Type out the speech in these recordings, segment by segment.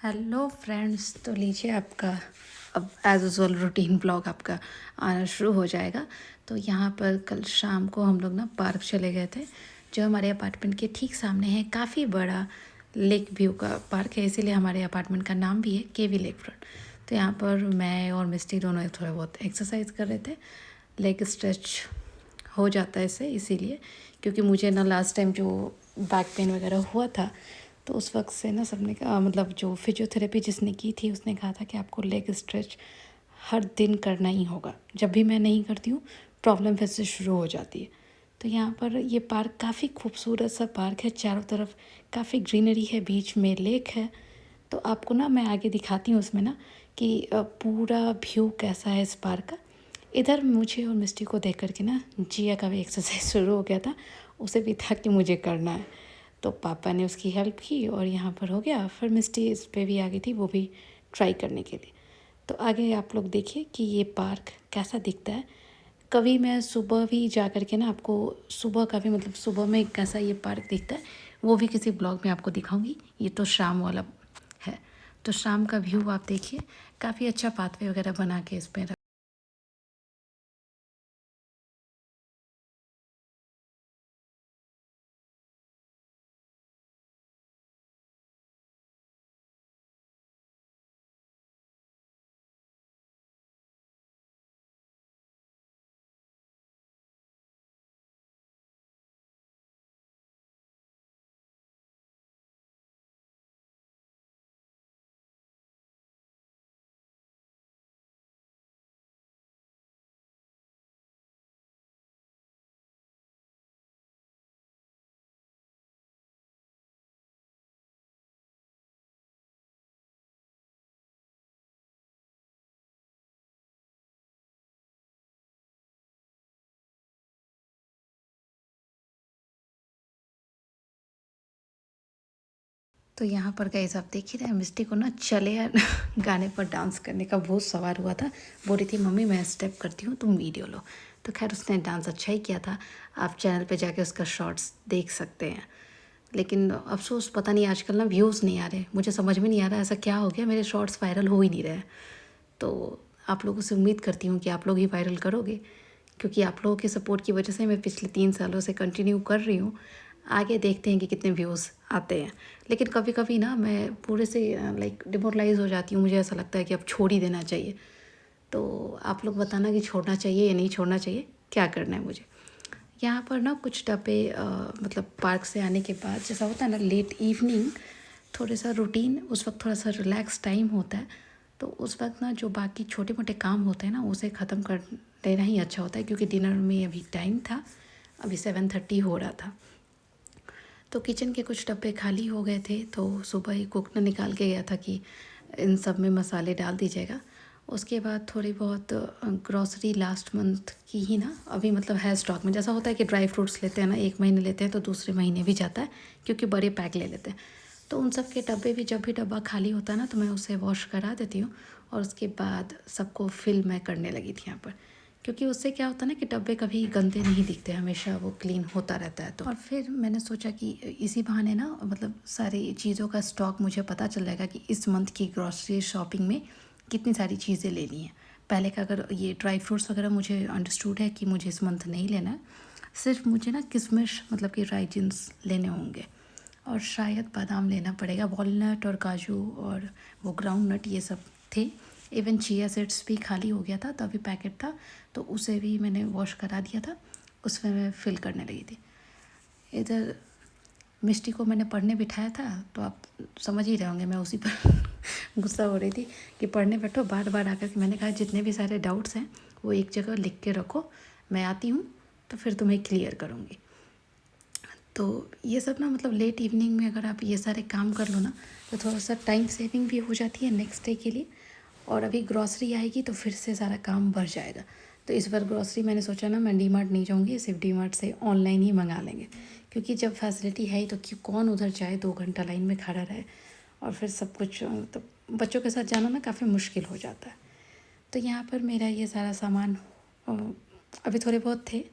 Hello friends, तो लीजिए आपका अब एज यूजुअल रूटीन ब्लॉग आपका आना शुरू हो जाएगा। तो यहाँ पर कल शाम को हम लोग ना पार्क चले गए थे, जो हमारे अपार्टमेंट के ठीक सामने है। काफ़ी बड़ा लेक व्यू का पार्क है, इसीलिए हमारे अपार्टमेंट का नाम भी है केवी लेक फ्रंट। तो यहाँ पर मैं और मिस्टी दोनों थोड़ा बहुत एक्सरसाइज कर रहे थे। लेग स्ट्रेच हो जाता है इससे, इसीलिए क्योंकि मुझे ना लास्ट टाइम जो बैक पेन वगैरह हुआ था, तो उस वक्त से ना सबने कहा, मतलब जो फिजियोथेरेपी जिसने की थी उसने कहा था कि आपको लेग स्ट्रेच हर दिन करना ही होगा। जब भी मैं नहीं करती हूँ प्रॉब्लम फिर से शुरू हो जाती है। तो यहाँ पर ये पार्क काफ़ी खूबसूरत सा पार्क है, चारों तरफ काफ़ी ग्रीनरी है, बीच में लेक है। तो आपको ना मैं आगे दिखाती हूँ उसमें ना कि पूरा व्यू कैसा है इस पार्क का। इधर मुझे और मिस्टी को देख कर के ना जिया का भी एक्सरसाइज शुरू हो गया था, उसे भी था कि मुझे करना है, तो पापा ने उसकी हेल्प की और यहाँ पर हो गया। फिर मिस्टी इस पे भी आ गई थी, वो भी ट्राई करने के लिए। तो आगे आप लोग देखिए कि ये पार्क कैसा दिखता है। कभी मैं सुबह भी जा कर के ना आपको सुबह का भी, मतलब सुबह में कैसा ये पार्क दिखता है वो भी किसी ब्लॉग में आपको दिखाऊंगी। ये तो शाम वाला है, तो शाम का व्यू आप देखिए। काफ़ी अच्छा पाथवे वगैरह बना के इस पर। तो यहाँ पर गाइस आप देख ही रहे हैं, मिस्टी को ना चले गाने पर डांस करने का बहुत सवार हुआ था। बोल रही थी मम्मी मैं स्टेप करती हूँ, तुम वीडियो लो। तो खैर उसने डांस अच्छा ही किया था, आप चैनल पे जाके उसका शॉर्ट्स देख सकते हैं। लेकिन अफसोस पता नहीं आजकल ना व्यूज़ नहीं आ रहे, मुझे समझ में नहीं आ रहा ऐसा क्या हो गया, मेरे शॉर्ट्स वायरल हो ही नहीं रहे। तो आप लोगों से उम्मीद करती हूँ कि आप लोग ही वायरल करोगे, क्योंकि आप लोगों के सपोर्ट की वजह से मैं पिछले 3 सालों से कंटिन्यू कर रही हूँ। आगे देखते हैं कि कितने व्यूज़ आते हैं। लेकिन कभी कभी ना मैं पूरे से लाइक डिमोरलाइज हो जाती हूँ, मुझे ऐसा लगता है कि अब छोड़ ही देना चाहिए। तो आप लोग बताना कि छोड़ना चाहिए या नहीं छोड़ना चाहिए, क्या करना है मुझे। यहाँ पर ना कुछ डब्बे मतलब पार्क से आने के बाद जैसा होता है ना लेट इवनिंग, थोड़ा सा रूटीन, उस वक्त थोड़ा सा रिलैक्स टाइम होता है। तो उस वक्त ना जो बाकी छोटे मोटे काम होते हैं ना उसे ख़त्म कर देना ही अच्छा होता है, क्योंकि डिनर में अभी टाइम था, अभी 7:30 हो रहा था। तो किचन के कुछ डब्बे खाली हो गए थे, तो सुबह ही कुक ने निकाल के गया था कि इन सब में मसाले डाल दीजिएगा। उसके बाद थोड़ी बहुत ग्रॉसरी लास्ट मंथ की ही ना अभी मतलब है स्टॉक में। जैसा होता है कि ड्राई फ्रूट्स लेते हैं ना, 1 महीने लेते हैं तो दूसरे महीने भी जाता है, क्योंकि बड़े पैक ले लेते हैं। तो उन सब के डब्बे भी, जब भी डब्बा खाली होता है ना तो मैं उसे वॉश करा देती हूँ, और उसके बाद सबको फिल मैं करने लगी थी यहाँ पर। क्योंकि उससे क्या होता है ना कि डब्बे कभी गंदे नहीं दिखते, हमेशा वो क्लीन होता रहता है। तो और फिर मैंने सोचा कि इसी बहाने ना मतलब सारी चीज़ों का स्टॉक मुझे पता चल जाएगा कि इस मंथ की ग्रॉसरी शॉपिंग में कितनी सारी चीज़ें लेनी है। पहले का अगर ये ड्राई फ्रूट्स वगैरह मुझे अंडरस्टूड है कि मुझे इस मंथ नहीं लेना है, सिर्फ मुझे ना किशमिश मतलब कि राइजिन्स लेने होंगे, और शायद बादाम लेना पड़ेगा। वॉलनट और काजू और वो ग्राउंड नट ये सब थे। इवन चिया सीड्स भी खाली हो गया था, तो अभी पैकेट था, तो उसे भी मैंने वॉश करा दिया था, उसमें मैं फिल करने लगी थी। इधर मिष्टी को मैंने पढ़ने बिठाया था, तो आप समझ ही रहे होंगे मैं उसी पर गुस्सा हो रही थी कि पढ़ने बैठो। बार बार आकर के मैंने कहा जितने भी सारे डाउट्स हैं वो एक जगह लिख के रखो, मैं आती हूँ तो फिर तुम्हें क्लियर करूँगी। तो ये सब ना मतलब लेट इवनिंग में अगर आप ये सारे काम कर लो ना तो थोड़ा सा टाइम सेविंग भी हो जाती है नेक्स्ट डे के लिए। और अभी ग्रॉसरी आएगी तो फिर से सारा काम बढ़ जाएगा। तो इस बार ग्रॉसरी मैंने सोचा ना मैं डी मार्ट नहीं जाऊँगी, सिर्फ डी मार्ट से ऑनलाइन ही मंगा लेंगे, क्योंकि जब फैसिलिटी है ही तो क्यों कौन उधर जाए 2 घंटा लाइन में खड़ा रहे, और फिर सब कुछ तो बच्चों के साथ जाना ना काफ़ी मुश्किल हो जाता है। तो यहाँ पर मेरा ये सारा सामान अभी थोड़े बहुत थे।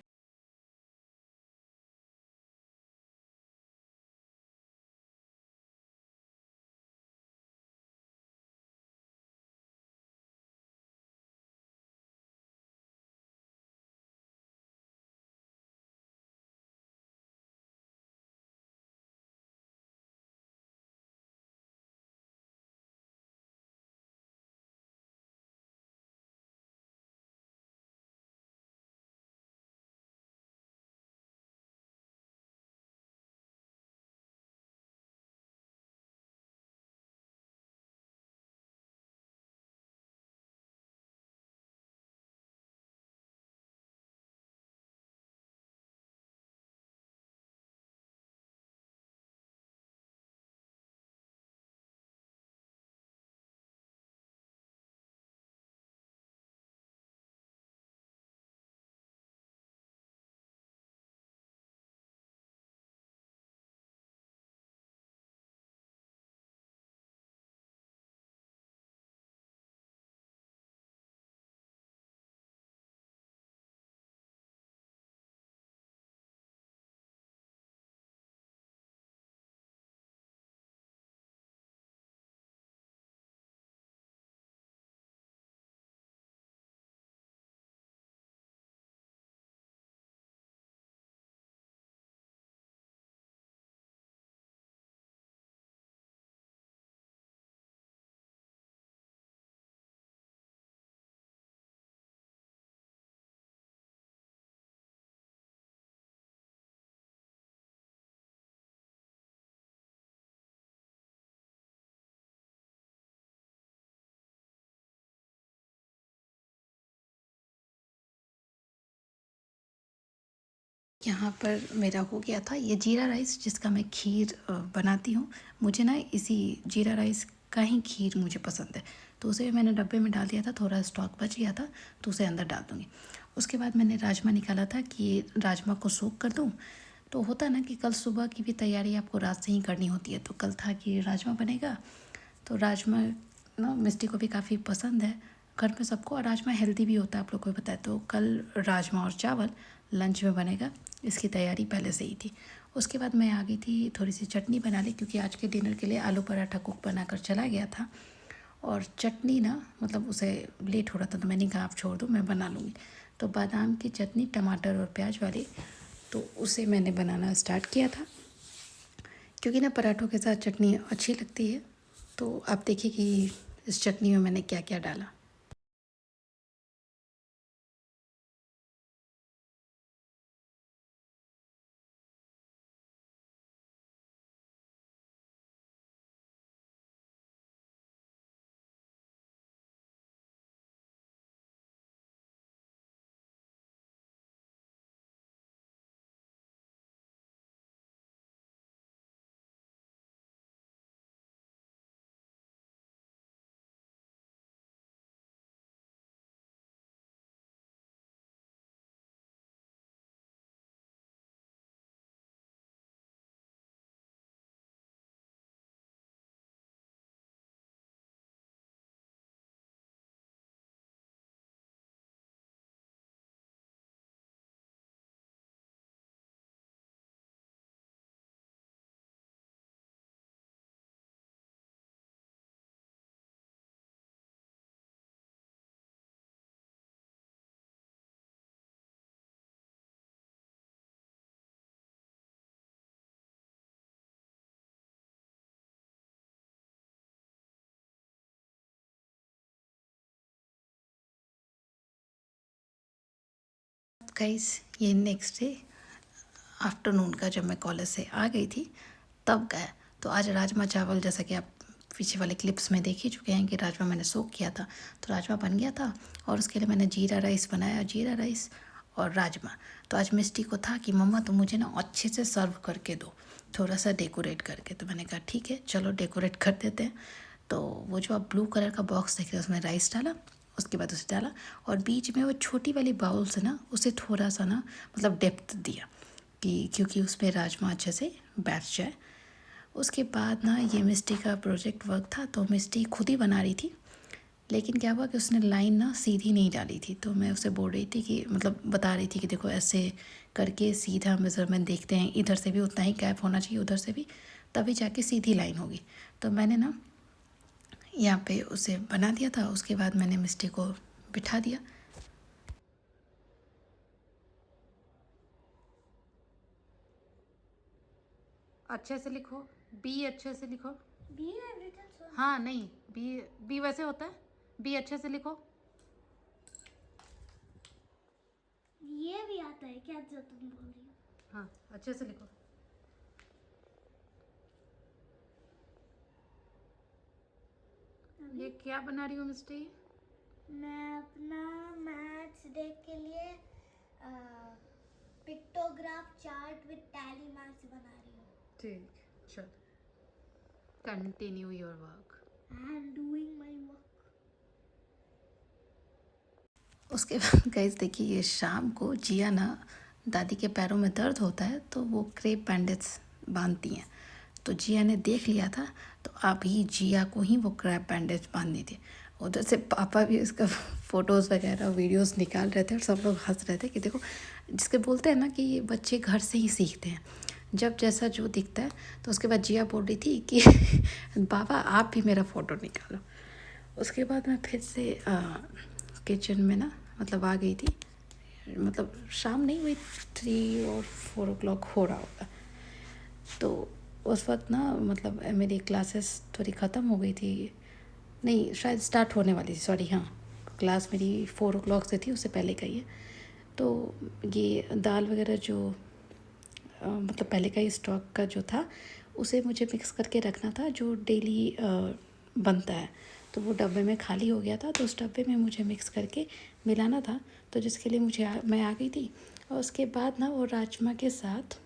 यहाँ पर मेरा हो गया था ये जीरा राइस जिसका मैं खीर बनाती हूँ। मुझे ना इसी जीरा राइस का ही खीर मुझे पसंद है, तो उसे मैंने डब्बे में डाल दिया था। थोड़ा स्टॉक बच गया था तो उसे अंदर डाल दूँगी। उसके बाद मैंने राजमा निकाला था कि राजमा को सोख कर दूँ। तो होता है ना कि कल सुबह की भी तैयारी आपको रात से ही करनी होती है। तो कल था कि राजमा बनेगा, तो राजमा ना मिस्टी को भी काफ़ी पसंद है घर में सबको, और राजमा हेल्दी भी होता है, आप लोग को पता है। तो कल राजमा और चावल लंच में बनेगा, इसकी तैयारी पहले से ही थी। उसके बाद मैं आ गई थी थोड़ी सी चटनी बना ली, क्योंकि आज के डिनर के लिए आलू पराठा कुक बनाकर चला गया था। और चटनी ना मतलब उसे लेट हो रहा था, तो मैंने कहा आप छोड़ दो, मैं बना लूँगी। तो बादाम की चटनी टमाटर और प्याज वाली, तो उसे मैंने बनाना स्टार्ट किया था, क्योंकि ना पराठों के साथ चटनी अच्छी लगती है। तो आप देखिए कि इस चटनी में मैंने क्या क्या डाला। गाइस ये नेक्स्ट डे आफ्टरनून का, जब मैं कॉलेज से आ गई थी तब गए। तो आज राजमा चावल, जैसा कि आप पीछे वाले क्लिप्स में देख ही चुके हैं कि राजमा मैंने सोख किया था, तो राजमा बन गया था। और उसके लिए मैंने जीरा राइस बनाया, जीरा राइस और राजमा। तो आज मिस्टी को था कि मम्मा तो मुझे ना अच्छे से सर्व करके दो, थोड़ा सा डेकोरेट करके। तो मैंने कहा ठीक है चलो डेकोरेट कर देते हैं। तो वो जो आप ब्लू कलर का बॉक्स देख रहे हैं उसमें राइस डाला, उसके बाद उसे डाला, और बीच में वो छोटी वाली बाउल से ना उसे थोड़ा सा ना मतलब डेप्थ दिया, कि क्योंकि उसमें राजमा अच्छे से बैठ जाए। उसके बाद ना ये मिस्टी का प्रोजेक्ट वर्क था, तो मिस्टी खुद ही बना रही थी। लेकिन क्या हुआ कि उसने लाइन ना सीधी नहीं डाली थी। तो मैं उसे बोल रही थी कि मतलब बता रही थी कि देखो ऐसे करके सीधा मेज़रमेंट देखते हैं, इधर से भी उतना ही गैप होना चाहिए, उधर से भी, तभी जाके सीधी लाइन होगी। तो मैंने ना यहाँ पे उसे बना दिया था। उसके बाद मैंने मिस्टी को बिठा दिया। अच्छे से लिखो, बी अच्छे से लिखो। बी है रिटन सर। हाँ नहीं, बी बी वैसे होता है, बी अच्छे से लिखो। ये भी आता है क्या जो तुम बोल रही हो? हाँ अच्छे से लिखो। ये क्या बना रही हो मिस्टी? मैं अपना मैथ्स डे के लिए pictograph chart with tally marks बना रही हूँ। ठीक, चल continue your work. I am doing my work. उसके बाद गाइस देखिए, ये शाम को जिया ना, दादी के पैरों में दर्द होता है तो वो क्रेप बैंडेज बांधती हैं। तो जिया ने देख लिया था, तो अभी जिया को ही वो क्रैप बैंडेज बांधनी थी। उधर से पापा भी उसका फ़ोटोज़ वगैरह वीडियोस निकाल रहे थे, और सब लोग हंस रहे थे कि देखो, जिसके बोलते हैं ना कि ये बच्चे घर से ही सीखते हैं, जब जैसा जो दिखता है। तो उसके बाद जिया बोल रही थी कि बाबा आप भी मेरा फ़ोटो निकालो। उसके बाद मैं फिर से किचन में ना मतलब आ गई थी। मतलब शाम नहीं हुई, 3 और 4 o'clock हो रहा होगा। तो उस वक्त ना मतलब मेरी क्लासेस थोड़ी ख़त्म हो गई थी, नहीं शायद स्टार्ट होने वाली थी, सॉरी। हाँ, क्लास मेरी 4 o'clock से थी, उससे पहले का ही है। तो ये दाल वगैरह जो मतलब पहले का ही स्टॉक का जो था, उसे मुझे मिक्स करके रखना था, जो डेली बनता है। तो वो डब्बे में खाली हो गया था, तो उस डब्बे में मुझे मिक्स करके मिलाना था, तो जिसके लिए मैं आ गई थी। और उसके बाद ना वो राजमा के साथ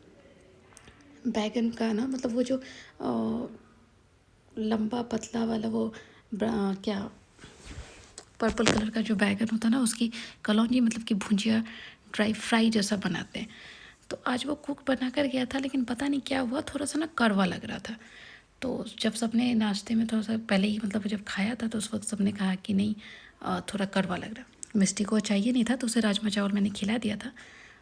बैगन का ना, मतलब वो जो लंबा पतला वाला वो क्या पर्पल कलर का जो बैगन होता है ना, उसकी कलौंजी, मतलब कि भुजिया ड्राई फ्राई जैसा बनाते हैं। तो आज वो कुक बना कर गया था, लेकिन पता नहीं क्या हुआ, थोड़ा सा ना कड़वा लग रहा था। तो जब सबने नाश्ते में थोड़ा सा पहले ही, मतलब जब खाया था, तो उस वक्त सबने कहा कि नहीं थोड़ा कड़वा लग रहा। मिस्टी को चाहिए नहीं था, तो उसे राजमा चावल मैंने खिला दिया था।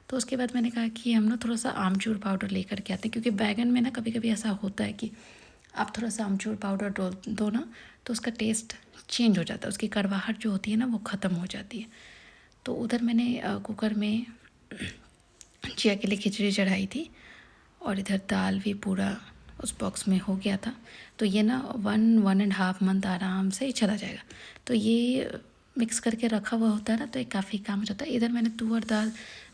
तो उसके बाद मैंने कहा कि हम ना थोड़ा सा आमचूर पाउडर लेकर के आते हैं, क्योंकि बैगन में ना कभी कभी ऐसा होता है कि आप थोड़ा सा आमचूर पाउडर दो ना, तो उसका टेस्ट चेंज हो जाता है, उसकी कड़वाहट जो होती है ना वो ख़त्म हो जाती है। तो उधर मैंने कुकर में जिया के लिए खिचड़ी चढ़ाई थी, और इधर दाल भी पूरा उस बॉक्स में हो गया था। तो ये ना 1.5 मंथ आराम से ही चला जाएगा। तो ये मिक्स करके रखा हुआ होता है ना, तो एक काफ़ी काम हो जाता है। इधर मैंने तुअर दाल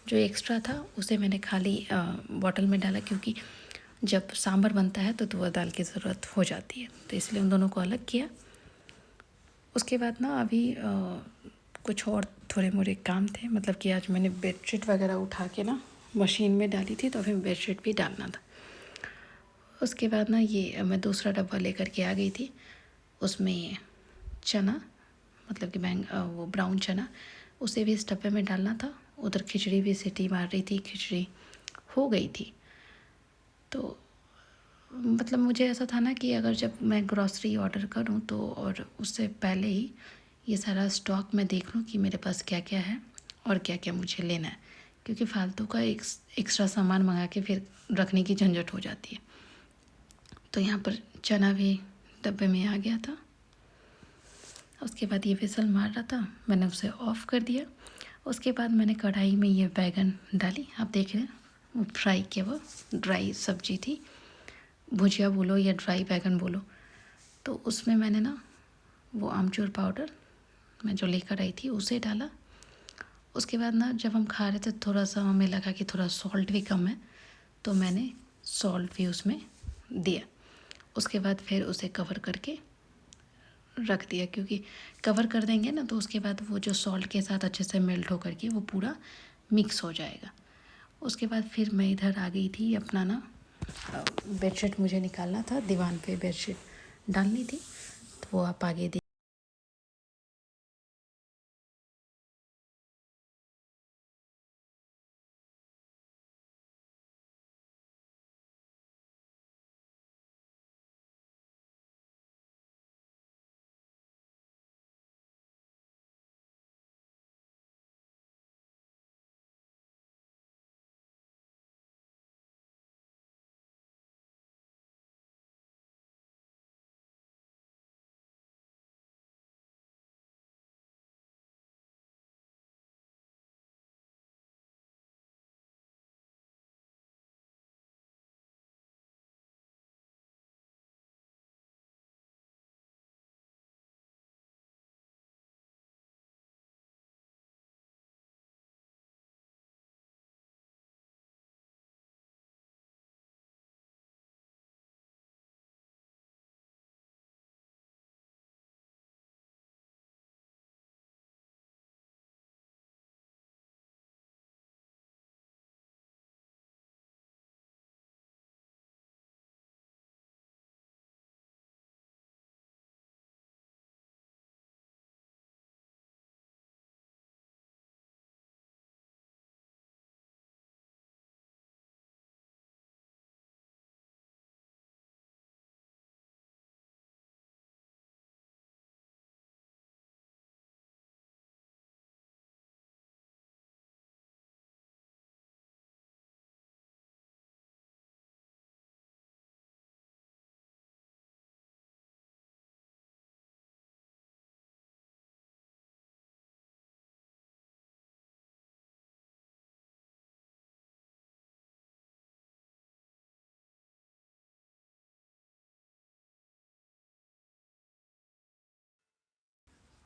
जो एक्स्ट्रा था उसे मैंने खाली बॉटल में डाला, क्योंकि जब सांभर बनता है तो तुअर दाल की ज़रूरत हो जाती है, तो इसलिए उन दोनों को अलग किया। उसके बाद ना अभी कुछ और थोड़े मोड़े काम थे, मतलब कि आज मैंने बेडशीट वगैरह उठा के ना मशीन में डाली थी, तो अभी बेडशीट भी डालना था। उसके बाद ना ये मैं दूसरा डब्बा लेकर के आ गई थी, उसमें चना, मतलब कि वो ब्राउन चना, उसे भी इस डब्बे में डालना था। उधर खिचड़ी भी सीटी मार रही थी, खिचड़ी हो गई थी। तो मतलब मुझे ऐसा था ना कि अगर जब मैं ग्रॉसरी ऑर्डर करूं, तो और उससे पहले ही ये सारा स्टॉक मैं देख लूं कि मेरे पास क्या क्या है और क्या क्या मुझे लेना है, क्योंकि फालतू का एक्स्ट्रा सामान मंगा के फिर रखने की झंझट हो जाती है। तो यहाँ पर चना भी डब्बे में आ गया था। उसके बाद ये विसल मार रहा था, मैंने उसे ऑफ़ कर दिया। उसके बाद मैंने कढ़ाई में ये बैगन डाली, आप देख रहे हैं वो फ्राई किया, वो ड्राई सब्जी थी, भुजिया बोलो या ड्राई बैगन बोलो। तो उसमें मैंने ना वो आमचूर पाउडर मैं जो लेकर आई थी उसे डाला। उसके बाद ना जब हम खा रहे थे, थोड़ा सा हमें लगा कि थोड़ा सॉल्ट भी कम है, तो मैंने सॉल्ट भी उसमें दिया। उसके बाद फिर उसे कवर करके रख दिया, क्योंकि कवर कर देंगे ना तो उसके बाद वो जो सॉल्ट के साथ अच्छे से मेल्ट होकर के वो पूरा मिक्स हो जाएगा। उसके बाद फिर मैं इधर आ गई थी, अपना ना बेडशीट मुझे निकालना था, दीवान पे बेडशीट डालनी थी, तो वो आप आगे देख।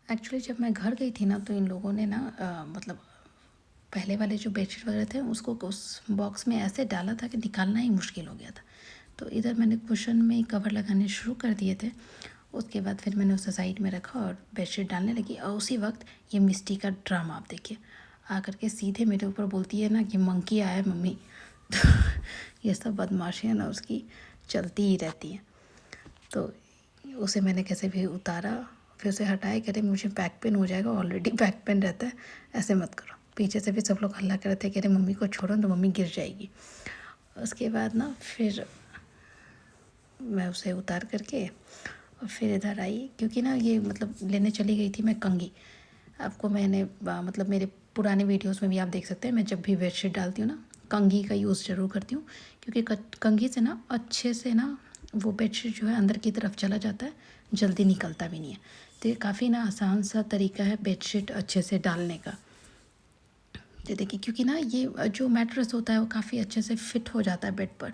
एक्चुअली जब मैं घर गई थी ना, तो इन लोगों ने ना मतलब पहले वाले जो बेडशीट वगैरह थे उसको उस बॉक्स में ऐसे डाला था कि निकालना ही मुश्किल हो गया था। तो इधर मैंने कुशन में कवर लगाने शुरू कर दिए थे। उसके बाद फिर मैंने उसे साइड में रखा और बेडशीट डालने लगी। और उसी वक्त ये मिस्टी का ड्रामा आप देखिए, आकर के सीधे मेरे ऊपर बोलती है ना कि मंकी आया है मम्मी। तो ये सब बदमाशियाँ ना उसकी चलती ही रहती हैं। तो उसे मैंने कैसे भी उतारा, फिर उसे हटाए, कह रहे मुझे बैक पेन हो जाएगा, ऑलरेडी बैक पेन रहता है, ऐसे मत करो। पीछे से भी सब लोग हल्ला कर रहे थे, कह रहे मम्मी को छोड़ो तो मम्मी गिर जाएगी। उसके बाद ना फिर मैं उसे उतार करके और फिर इधर आई, क्योंकि ना ये मतलब लेने चली गई थी मैं कंघी। आपको मैंने मतलब मेरे पुराने वीडियोस में भी आप देख सकते हैं, मैं जब भी बेडशीट डालती हूँ ना कंघी का यूज़ ज़रूर करती हूँ, क्योंकि कंघी से ना अच्छे से ना वो बेडशीट जो है अंदर की तरफ चला जाता है, जल्दी निकलता भी नहीं है। तो ये काफ़ी ना आसान सा तरीका है बेडशीट अच्छे से डालने का। तो देखिए, क्योंकि ना ये जो मैट्रेस होता है वो काफ़ी अच्छे से फिट हो जाता है बेड पर,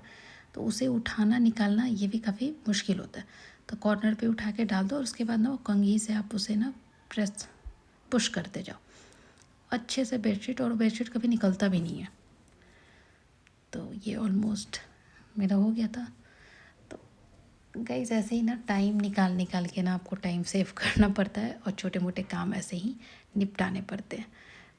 तो उसे उठाना निकालना ये भी काफ़ी मुश्किल होता है। तो कॉर्नर पे उठा के डाल दो और उसके बाद ना वो कंघी से आप उसे ना प्रेस पुश करते जाओ अच्छे से बेडशीट, और बेडशीट कभी निकलता भी नहीं है। तो ये ऑलमोस्ट मेरा हो गया था। तो गाइस ऐसे ही ना टाइम निकाल के ना आपको टाइम सेव करना पड़ता है और छोटे मोटे काम ऐसे ही निपटाने पड़ते हैं।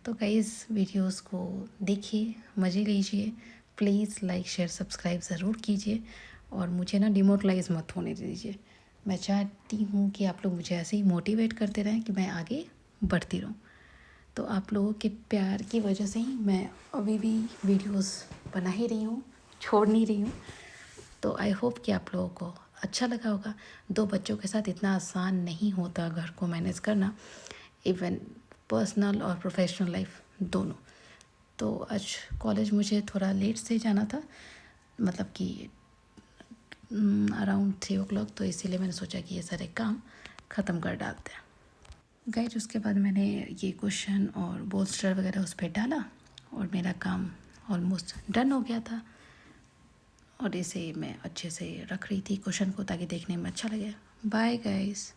तो गाइस वीडियोस को देखिए, मज़े लीजिए, प्लीज़ लाइक शेयर सब्सक्राइब ज़रूर कीजिए और मुझे ना डिमोटिलाइज़ मत होने दीजिए। मैं चाहती हूँ कि आप लोग मुझे ऐसे ही मोटिवेट करते रहें कि मैं आगे बढ़ती रहूँ। तो आप लोगों के प्यार की वजह से ही मैं अभी भी वीडियोस बना ही रही हूँ, छोड़ नहीं रही हूँ। तो आई होप कि आप लोगों को अच्छा लगा होगा। 2 बच्चों के साथ इतना आसान नहीं होता घर को मैनेज करना, इवन पर्सनल और प्रोफेशनल लाइफ दोनों। तो आज कॉलेज मुझे थोड़ा लेट से जाना था, मतलब कि अराउंड 3 o'clock, तो इसीलिए मैंने सोचा कि ये सारे काम ख़त्म कर डालते हैं। गाइज उसके बाद मैंने ये कुशन और बोल्स्टर वगैरह उस पर डाला और मेरा काम ऑलमोस्ट डन हो गया था। और इसे मैं अच्छे से रख रही थी कुशन को, ताकि देखने में अच्छा लगे। Bye guys.